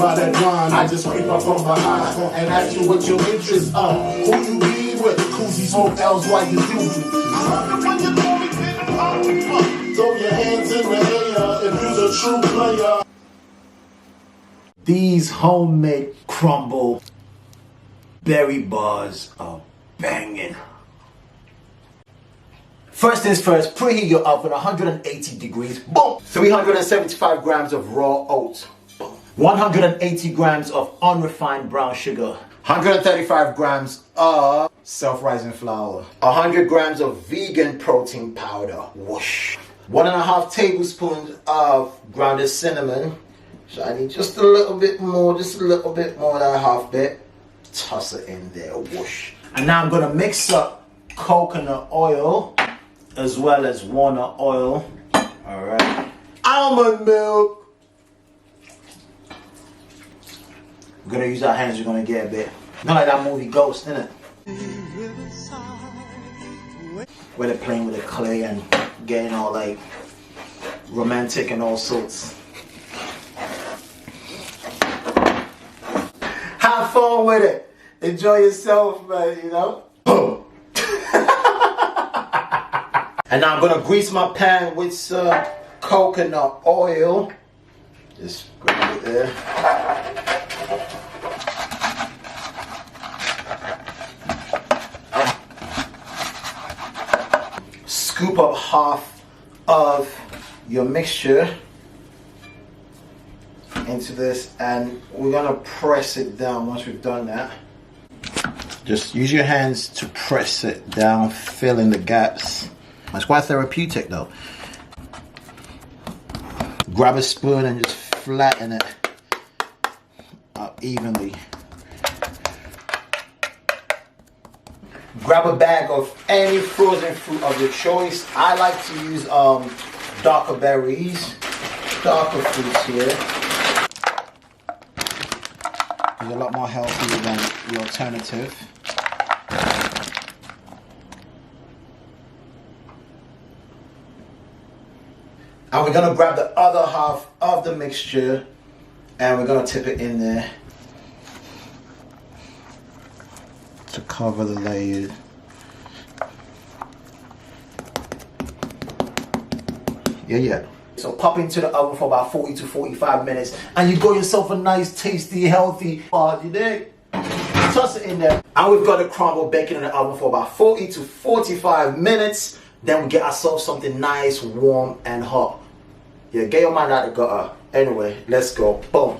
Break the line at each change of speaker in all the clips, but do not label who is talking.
by that wine. I just creep up from behind and ask you what your interests are. Who you be with? Koozie smoke L's while you do. I love it when you call me Pin. Throw your hands in the air if you're a true player.
These homemade crumble berry bars are banging. First things first, preheat your oven 180 degrees. Boom! 375 grams of raw oats. 180 grams of unrefined brown sugar. 135 grams of self-rising flour. 100 grams of vegan protein powder. Whoosh. 1.5 tablespoons of grounded cinnamon. So I need just a little bit more, than a half bit. Toss it in there, whoosh. And now I'm gonna mix up coconut oil as well as walnut oil. All right. Almond milk. We're gonna use our hands, we're gonna get a bit. Not like that movie Ghost, innit? Where they're playing with the clay and getting all like romantic and all sorts. Have fun with it. Enjoy yourself, man, you know? And now I'm gonna grease my pan with some coconut oil. Just grab it there. Scoop up half of your mixture into this, and we're gonna press it down. Once we've done that, just use your hands to press it down, fill in the gaps. It's quite therapeutic though. Grab a spoon and just flatten it up evenly. Grab a bag of any frozen fruit of your choice. I like to use darker berries, darker fruits here. It's a lot more healthy than the alternative. And we're gonna grab the other half of the mixture and we're gonna tip it in there to cover the layer. Yeah. So pop into the oven for about 40 to 45 minutes and you got yourself a nice, tasty, healthy bar, you dig? Toss it in there. And we've got the crumble baking in the oven for about 40 to 45 minutes. Then we get ourselves something nice, warm, and hot. Yeah, get your mind out of the gutter. Anyway, let's go. Boom.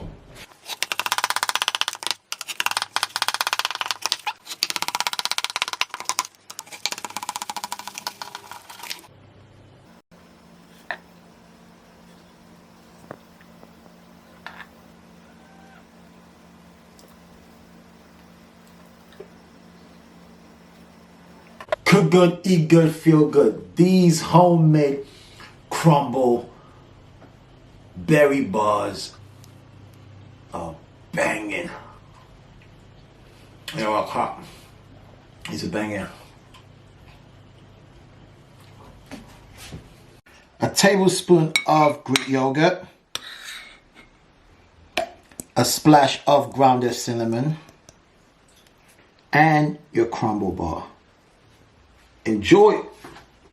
Cook good, eat good, feel good. These homemade crumble berry bars are banging. You know what? Hot. It's a banger. A tablespoon of Greek yogurt. A splash of grounded cinnamon. And your crumble bar. Enjoy.